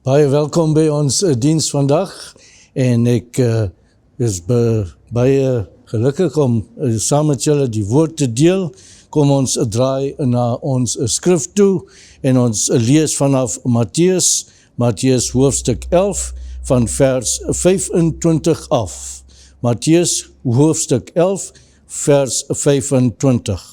Baie welkom by ons diens vandag en ek is baie gelukkig om saam met julle die woord te deel. Kom ons draai na ons skrif toe en ons lees vanaf Matteus hoofstuk 11 van vers 25 af. Matteus hoofstuk 11 vers 25.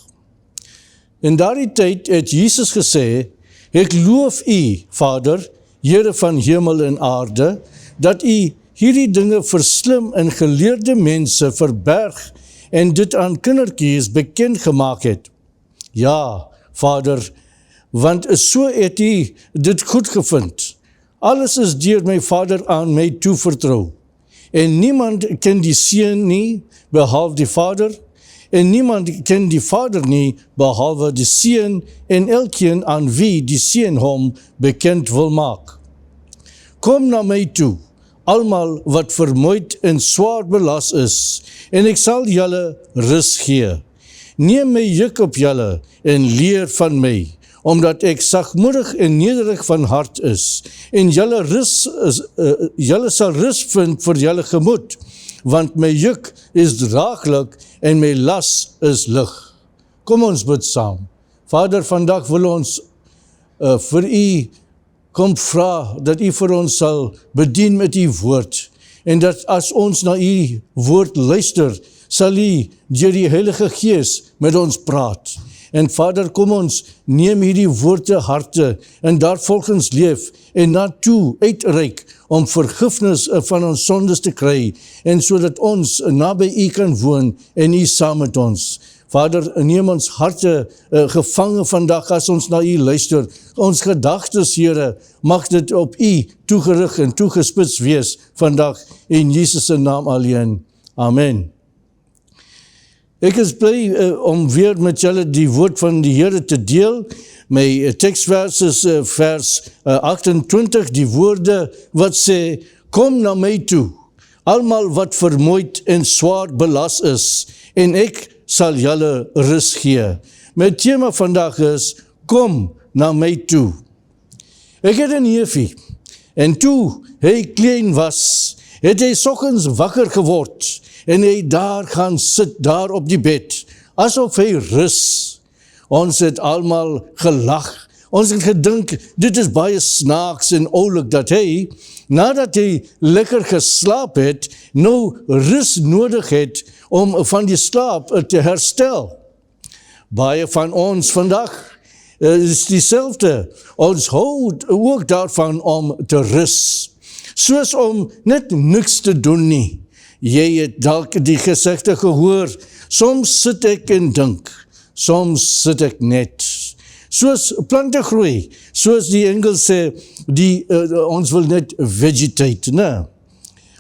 In daardie tyd het Jesus gesê, ek loof u, Vader, Here van hemel en aarde, dat u hierdie dinge verslim en geleerde mense verberg en dit aan kindertjies bekend gemaak het. Ja, Vader, want so het u dit goed gevind. Alles is deur my Vader aan my toevertrou. En niemand ken die Seun nie, behalwe die Vader, en niemand ken die Vader nie, behalwe die Seun en elkeen aan wie die Seun hom bekend wil maak. Kom na my toe, almal wat vermoeid en swaar belas is, en ek sal julle rus gee. Neem my juk op julle en leer van my, omdat ek sagmoedig en nederig van hart is, en julle sal rus vind vir julle gemoed, want my juk is draaglik en my las is lig. Kom ons bid saam. Vader, vandag wil ons vir u kom vra dat u vir ons sal bedien met u woord en dat as ons na u woord luister, sal u deur die Heilige Gees met ons praat. En Vader, kom ons neem hierdie woord te harte en daarvolgens leef en daartoe uitreik om vergifnis van ons sondes te kry en sodat ons naby u kan woon en u saam met ons. Vader, neem ons harte gevange vandag as ons na u luister. Ons gedagtes, Here, mag dit op u toegerig en toegespits wees vandag in Jesus se naam alleen. Amen. Ek is bly om weer met julle die woord van die Here te deel. My tekstvers is vers 28, die woorde wat sê, kom na my toe, almal wat vermoeid en swaar belas is, en ek sal julle rus gee. My tema vandag is, kom na my toe. Ek het 'n neefie, en toe hy klein was, het hy soggens wakker geword, en hy daar gaan sit, daar op die bed, asof hy rus. Ons het almal gelag, ons het gedink, dit is baie snaaks en oulik dat hy, nadat hy lekker geslaap het, nou rus nodig het, om van die slaap te herstel. Baie van ons vandag is dieselfde. Ons hou ook daarvan om te rus, soos om net niks te doen nie. Jy het dalk die gesegde gehoor, soms sit ek en dink, soms sit ek net. Soos plante groei, soos die Engels sê, ons wil net vegetate, ne?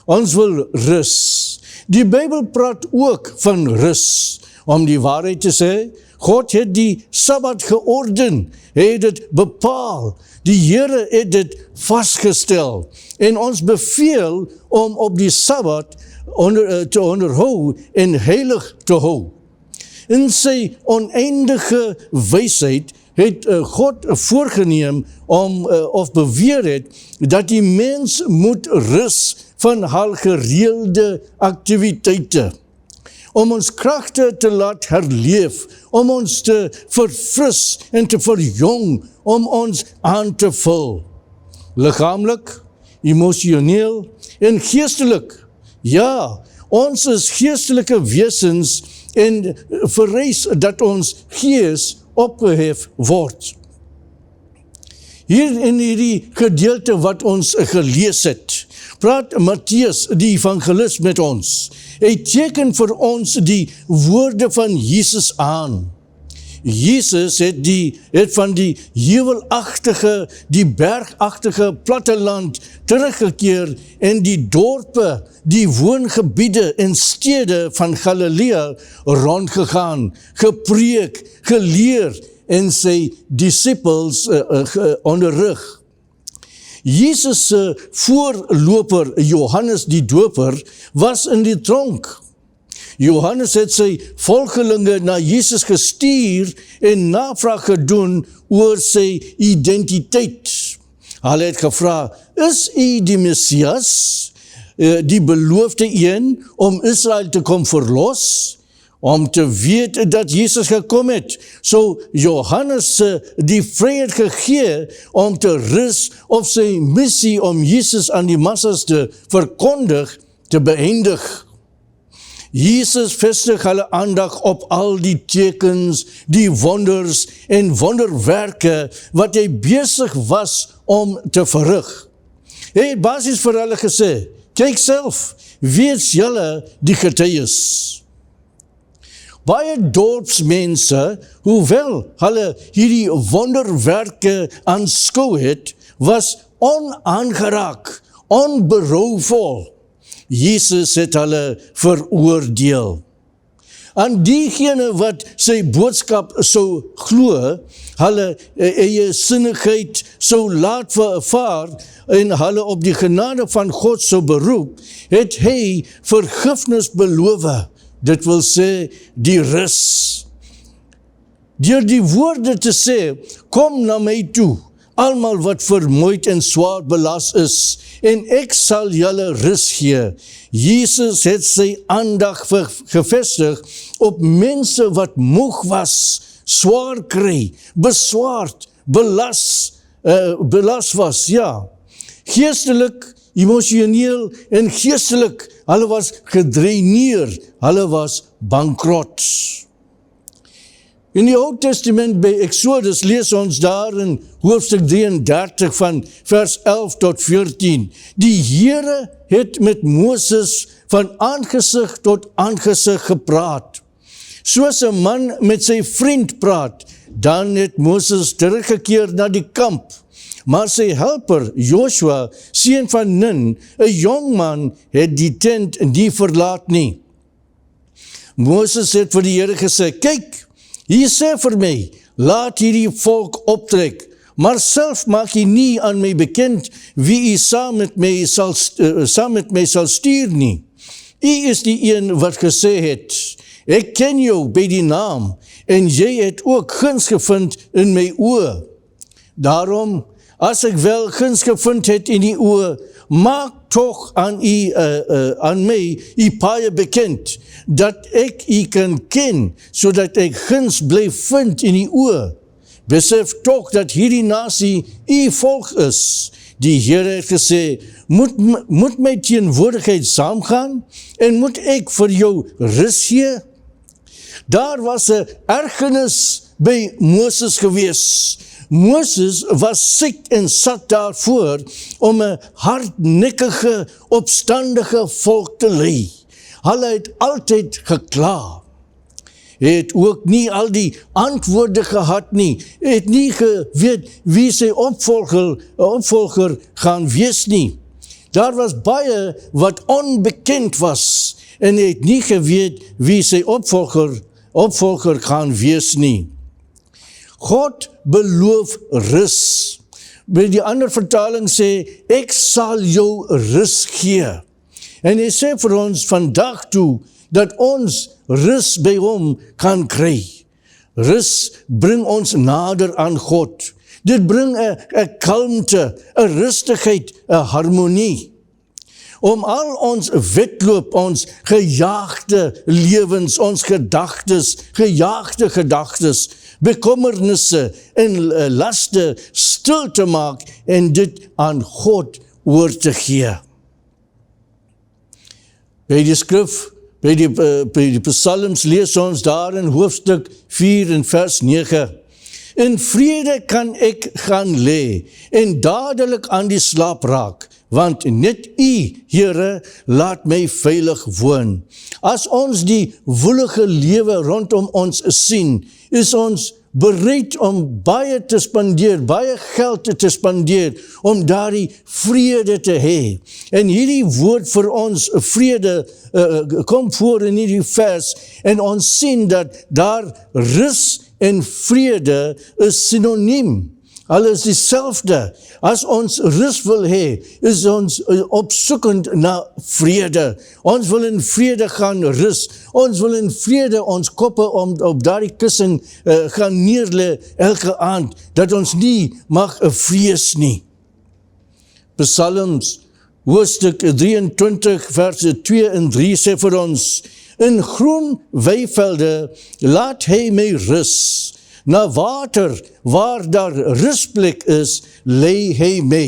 Ons wil rus. Die Bybel praat ook van rus. Om die waarheid te sê, God het die Sabbat georden, hy het dit bepaal, die Here het dit vastgestel, en ons beveel om op die Sabbat te onderhou en heilig te hou. In sy oneindige wysheid het God voorgeneem om, of beweer het, dat die mens moet rus van haar gereelde aktiwiteite, om ons kragte te laat herleef, om ons te verfris en te verjong, om ons aan te vul. Liggaamlik, emosioneel en geestelik. Ja, ons is geestelike wesens en vereis dat ons gees opgehef word. Hier in hierdie gedeelte wat ons gelees het, praat Matteus, die evangelist, met ons. Hy teken vir ons die woorde van Jesus aan. Jesus het van die heuwelagtige, die bergagtige platteland teruggekeer en die dorpe, die woongebiede en stede van Galilea rondgegaan, gepreek, geleer en sy disippels onderrig. Jesus se voorloper, Johannes die Doper, was in die tronk. Johannes het sy volgelinge na Jesus gestuur en navraag gedoen oor sy identiteit. Hulle het gevra, is u die Messias, die beloofde een, om Israel te kom verlos? Om te weet dat Jesus gekom het. So Johannes die vryheid gegee om te rus op sy missie om Jesus aan die massas te verkondig, te beëindig. Jesus vestig hulle aandag op al die tekens, die wonders en wonderwerke wat hy besig was om te verrig. Hy het basies vir hulle gesê, kyk self, wees julle die getuies. Baie dorpsmense, hoewel hulle hierdie wonderwerke aanskou het, was onaangeraak, onberouvol. Jesus het hulle veroordeel. Aan diegene wat sy boodskap sou glo, hulle eie sinnigheid sou laat vervaar en hulle op die genade van God sou beroep, het hy vergifnis beloof. Dit wil sê die rus. Deur die woorde te sê, kom na my toe, almal wat vermoeid en swaar belas is, en ek sal julle rus gee. Jesus het sy aandag gevestig op mense wat moeg was, swaar kry, beswaard, belas was, ja. Geestelik, emosioneel en geestelik, hulle was gedreineer, hulle was bankrot. In die Ou Testament by Exodus lees ons daar in hoofstuk 33 van vers 11 tot 14. Die Here het met Moses van aangesig tot aangesig gepraat. Soos 'n man met sy vriend praat, dan het Moses teruggekeer na die kamp. Maar sy helper, Joshua, seun van Nun, 'n jong man, het die tent nie verlaat nie. Moses het vir die Here gesê, kyk, hier sê vir my, laat hierdie volk optrek, maar self maak jy nie aan my bekend wie jy saam met my sal stuur nie. Jy is die een wat gesê het, ek ken jou by die naam, en jy het ook guns gevind in my oë. Daarom, as ek wel guns gevind het in die oë, maak toch aan my u paie bekend, dat ek u kan ken, sodat ek guns bly vind in die oë. Besef toch dat hierdie nasie u volk is. Die Here het gesê, moet my teenwoordigheid saamgaan, en moet ek vir jou rus gee? Daar was 'n ergernis by Moses gewees. Moses was siek en sat daarvoor om 'n hardnekkige, opstandige volk te lei. Hulle het altyd gekla. Hy het ook nie al die antwoorde gehad nie. Hy het nie geweet wie sy opvolger gaan wees nie. Daar was baie wat onbekend was en hy het nie geweet wie sy opvolger gaan wees nie. God beloof rus. By die ander vertaling sê, ek sal jou rus gee. En hy sê vir ons vandag toe, dat ons rus by hom kan kry. Rus bring ons nader aan God. Dit bring 'n kalmte, 'n rustigheid, 'n harmonie. Om al ons wedloop, ons gejaagde lewens, ons gejaagde gedagtes, bekommernisse en laste stil te maak en dit aan God oor te gee. By die skrif, by die psalms lees ons daar in hoofstuk 4 en vers 9. In vrede kan ek gaan lê en dadelik aan die slaap raak, want net U, Here, laat my veilig woon. As ons die woelige lewe rondom ons sien, is ons bereid om baie te spandeer, baie geld te spandeer, om daardie vrede te hê. En hierdie woord vir ons vrede kom voor in hierdie vers, en ons sien dat daar rus en vrede is synoniem. Hulle is dieselfde. As ons rus wil hê, is ons opsoekend na vrede. Ons wil in vrede gaan rus. Ons wil in vrede ons koppe op daardie kussing gaan neerlê elke aand, dat ons nie mag vrees nie. Psalms, hoofstuk 23, verse 2 en 3 sê vir ons, in groen weivelde laat hy my rus, na water waar daar rusplek is, lei hy my.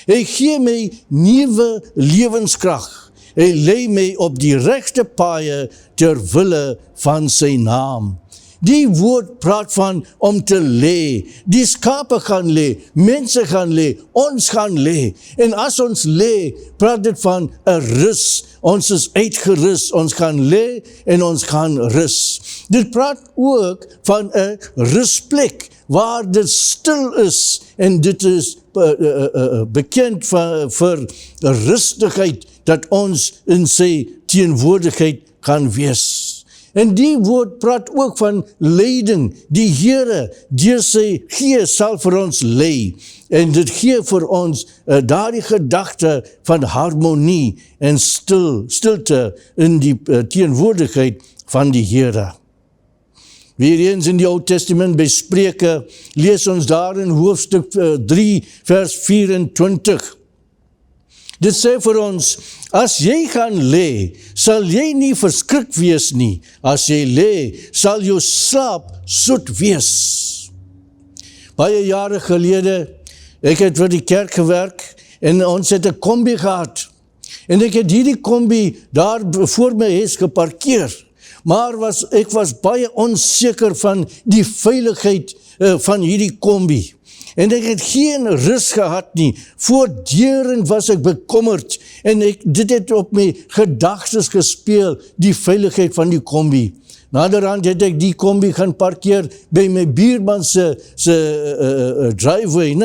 Hy gee my nuwe lewenskrag. Hy lei my op die regte paaie ter wille van sy naam. Die woord praat van om te lê. Die skape gaan lê, mense gaan lê, ons gaan lê. En as ons lê, praat dit van 'n rus. Ons is uitgerus, ons gaan lê en ons gaan rus. Dit praat ook van 'n rusplek waar dit stil is en dit is bekend vir rustigheid dat ons in sy teenwoordigheid gaan wees. En die woord praat ook van leiding. Die Here, deur sy Gees sal vir ons lei. En dit gee vir ons daardie gedagte van harmonie en stilte in die teenwoordigheid van die Here. Weer eens in die Ou Testament by Spreuke lees ons daar in hoofstuk 3 vers 24. Dit sê vir ons, as jy gaan lê, sal jy nie verskrik wees nie. As jy lê, sal jou slaap soet wees. Baie jare gelede, ek het vir die kerk gewerk en ons het 'n kombi gehad. En ek het hierdie kombi daar voor my huis geparkeer. Maar ek was baie onseker van die veiligheid van hierdie kombi. En ek het geen rus gehad nie. Voortdurend was ek bekommerd en dit het op my gedagtes gespeel, die veiligheid van die kombi. Naderhand het ek die kombi gaan parkeer by my buurman se driveway,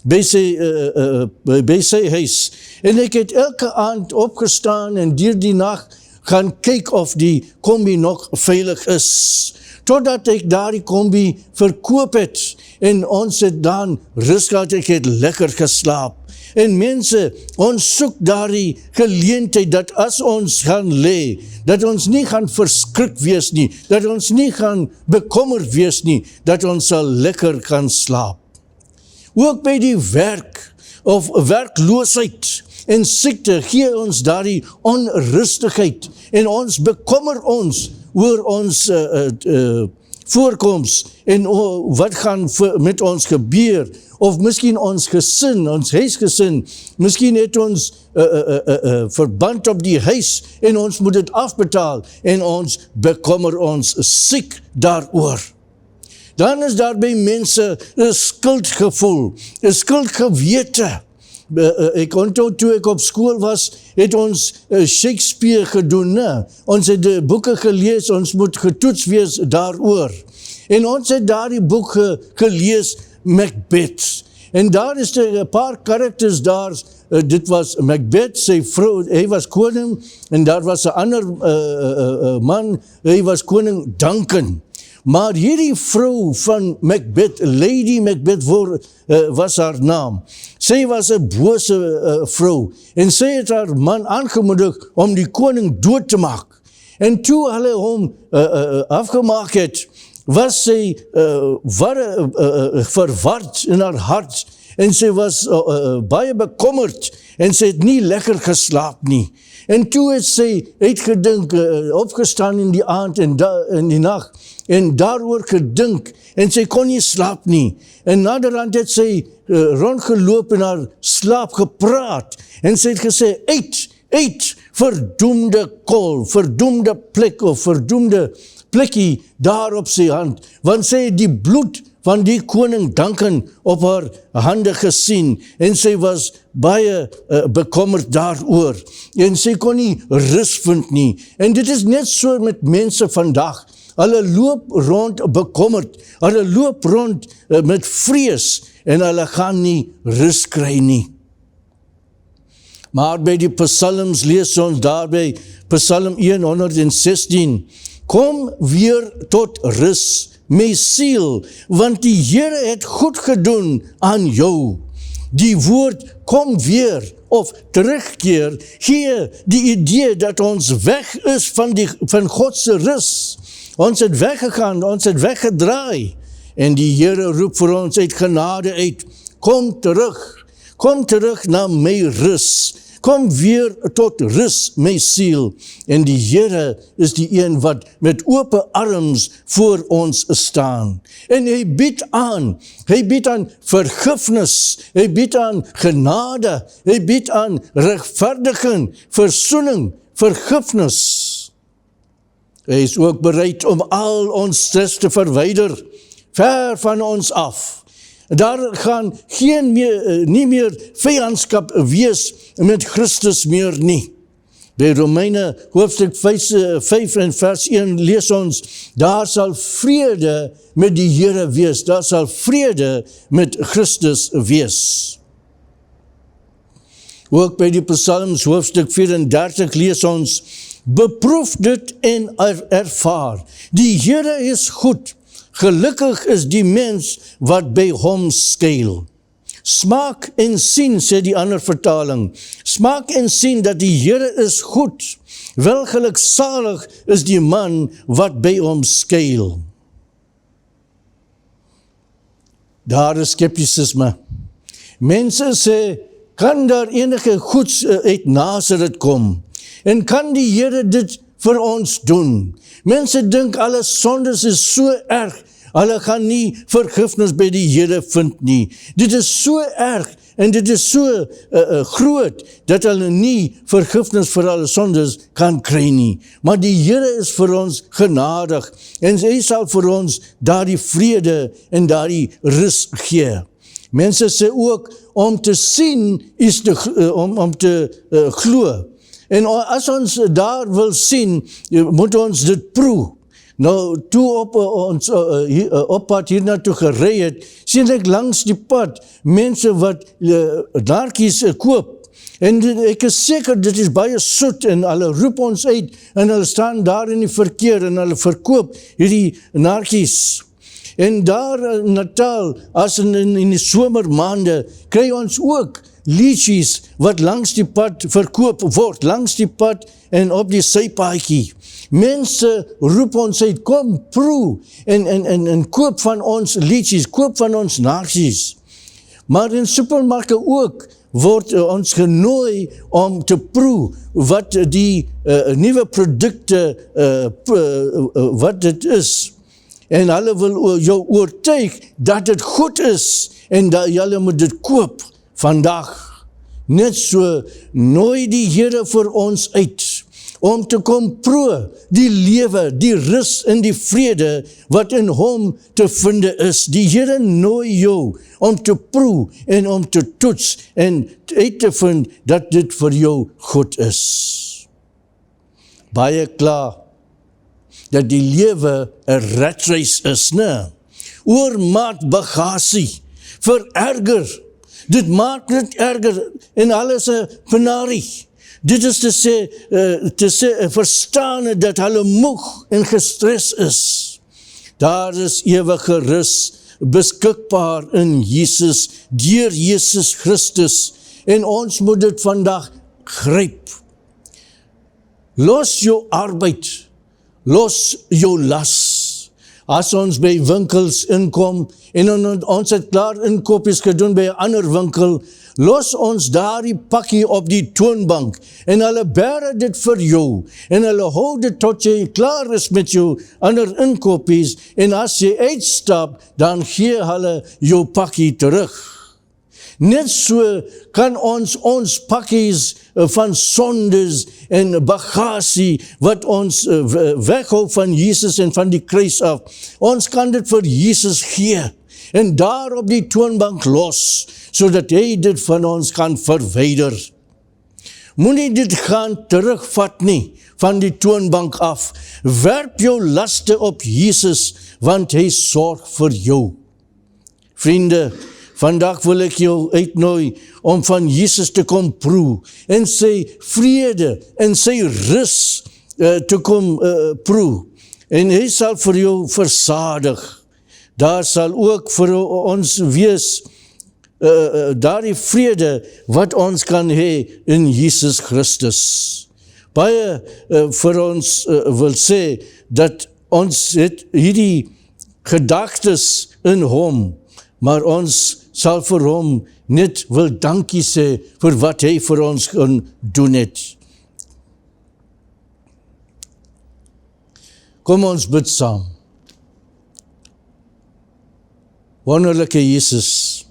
by sy huis. En ek het elke aand opgestaan en deur die nag gaan kyk of die kombi nog veilig is. Totdat ek daardie kombi verkoop het en ons het dan rus gehad, ek het lekker geslaap. En mense, ons soek daardie geleentheid dat as ons gaan lê, dat ons nie gaan verskrik wees nie, dat ons nie gaan bekommerd wees nie, dat ons sal lekker gaan slaap. Ook by die werk of werkloosheid en siekte gee ons daardie onrustigheid en ons bekommer ons oor ons voorkoms en wat gaan met ons gebeur, of miskien ons gesin, ons huisgesin, miskien het ons verband op die huis en ons moet dit afbetaal en ons bekommer ons siek daaroor. Dan is daar by mense 'n skuldgevoel, 'n skuldgewete. Ek onthou toe ek op skool was, het ons Shakespeare gedoen, ne? Ons het die boeke gelees, ons moet getoets wees daaroor. En ons het daardie boek gelees, Macbeth. En daar is 'n paar karakters daar, dit was Macbeth, sy vrou, hy was koning, en daar was 'n ander man, hy was koning Duncan. Maar hierdie vrou van Macbeth, Lady Macbeth was haar naam. Sy was 'n bose vrou en sy het haar man aangemoedig om die koning dood te maak. En toe hulle hom afgemaak het, was sy verward in haar hart en sy was baie bekommerd en sy het nie lekker geslaap nie. En toe het sy uitgedink, opgestaan in die aand en in die nag, en daaroor gedink, en sy kon nie slaap nie. En naderhand het sy rondgeloop en haar slaap gepraat, en sy het gesê, uit, verdoemde kol, verdoemde plek, of verdoemde plekkie daar op sy hand, want sy het die bloed van die koning Duncan op haar hande gesien, en sy was baie bekommerd daaroor, en sy kon nie rus vind nie. En dit is net so met mense vandag. Hulle loop rond bekommerd, hulle loop rond met vrees, en hulle gaan nie rus kry nie. Maar by die psalms lees ons daarby, Psalm 116, kom weer tot rus, my siel, want die Here het goed gedoen aan jou. Die woord kom weer of terugkeer gee die idee dat ons weg is van God se rus. Ons het weggegaan, ons het weggedraai en die Here roep vir ons uit genade uit, kom terug, kom terug na my rus. Kom weer tot rus, my siel. En die Here is die een wat met ope arms voor ons staan. En hy bied aan vergifnis, hy bied aan genade, hy bied aan regverdiging, versoening, vergifnis. Hy is ook bereid om al ons stres te verwyder, ver van ons af. Daar gaan nie meer vyandskap wees met Christus meer nie. By Romeine hoofstuk 5 en vers 1 lees ons, daar sal vrede met die Here wees, daar sal vrede met Christus wees. Ook by die Psalms hoofstuk 34 lees ons, beproef dit en ervaar, die Here is goed, gelukkig is die mens wat by hom skuil. Smaak en sien, sê die ander vertaling. Smaak en sien dat die Here is goed. Welgeluksalig is die man wat by hom skuil. Daar is skeptisisme. Mense sê, kan daar enige goeds uit Nasaret kom? En kan die Here dit vir ons doen? Mense dink alle sondes is so erg, hulle gaan nie vergifnis by die Here vind nie. Dit is so erg en dit is so groot, dat hulle nie vergifnis vir alle sondes kan kry nie. Maar die Here is vir ons genadig, en hy sal vir ons daardie vrede en daardie rus gee. Mense sê ook, om te sien is om te glo. En as ons daar wil sien, moet ons dit proe. Nou, toe op ons oppad hiernaartoe gerei het, sien ek langs die pad mense wat naartjies koop. En ek is seker, dit is baie soet en hulle roep ons uit en hulle staan daar in die verkeer en hulle verkoop hierdie naartjies. En daar in Natal, as in die somermaande, kry ons ook liedjies wat langs die pad verkoop word, langs die pad en op die sypaadjie. Mense roep ons uit, kom proe en koop van ons liedjies, koop van ons naartjies. Maar in supermarkte ook word ons genooi om te proe wat die nuwe produkte, wat dit is. En hulle wil jou oortuig dat dit goed is en dat julle moet dit koop vandag. Net so nooi die Here vir ons uit om te kom proe die lewe, die rus en die vrede wat in hom te vind is. Die Here nooi jou om te proe en om te toets en uit te vind dat dit vir jou goed is. Baie klaar dat die lewe 'n ratreis is, ne? Oormaat bagasie, vererger, dit maak dit erger en alles 'n penarie. Dit is te sê, verstaan dat hulle moeg en gestres is. Daar is ewige rus beskikbaar in Jesus, deur Jesus Christus, en ons moet dit vandag gryp. Los jou arbeid, los jou las. As ons by winkels inkom, en ons het klaar inkopies gedoen by 'n ander winkel, los ons daardie pakkie op die toonbank, en hulle bære dit vir jou, en hulle hou dit tot jy klaar is met jou ander inkopies, en as jy uitstap, dan gee hulle jou pakkie terug. Net so kan ons pakkies van sondes en bagasie wat ons weghou van Jesus en van die kruis af, ons kan dit vir Jesus gee en daar op die toonbank los, sodat hy dit van ons kan verwyder. Moenie dit gaan terugvat nie van die toonbank af. Werp jou laste op Jesus, want hy sorg vir jou. Vriende, vandag wil ek jou uitnooi om van Jesus te kom proe en sy vrede en sy rus te kom proe. En hy sal vir jou versadig. Daar sal ook vir ons wees daardie vrede wat ons kan hê in Jesus Christus. Baie vir ons wil sê dat ons het hierdie gedagtes in hom, maar ons sal vir hom net wil dankie sê vir wat hy vir ons kan doen het. Kom ons bid saam. Wonderlike Jesus,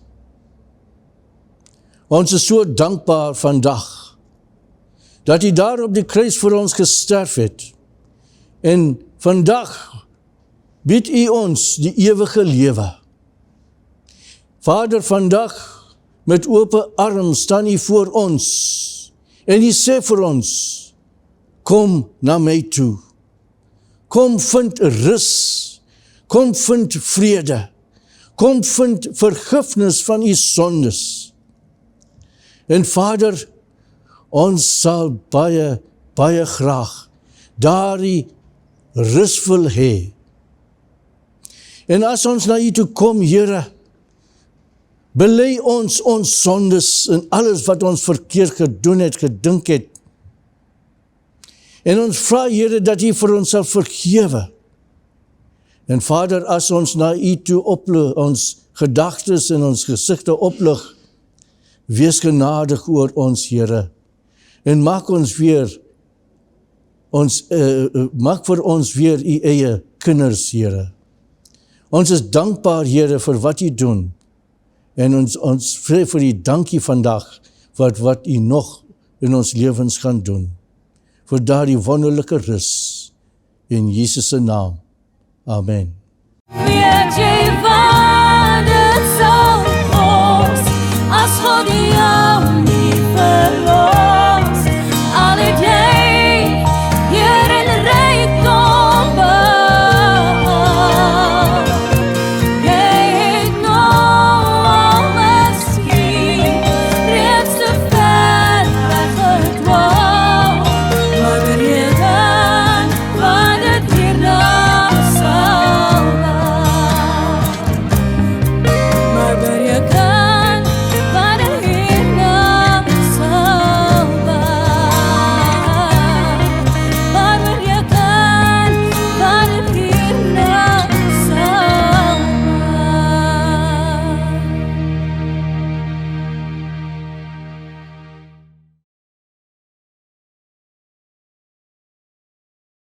ons is so dankbaar vandag dat U daar op die kruis vir ons gesterf het. En vandag bied U ons die ewige lewe. Vader, vandag met open arm staan U voor ons en U sê vir ons, kom na my toe. Kom vind rus, kom vind vrede, kom vind vergifnis van U sondes. En Vader, ons sal baie, baie graag daardie rus wil hê. En as ons na U toe kom, Here, bely ons sondes en alles wat ons verkeerd gedoen het, gedink het. En ons vra, Here, dat U vir ons sal vergewe. En Vader, as ons na U toe oplig, ons gedagtes en ons gesigte oplig, wees genadig oor ons, Here. En maak ons weer, maak vir ons weer U eie kinders, Here. Ons is dankbaar, Here, vir wat U doen. En ons vra vir U dankie vandag, vir wat U nog in ons lewens gaan doen. Vir daardie wonderlike rus. In Jesus se naam. Amen.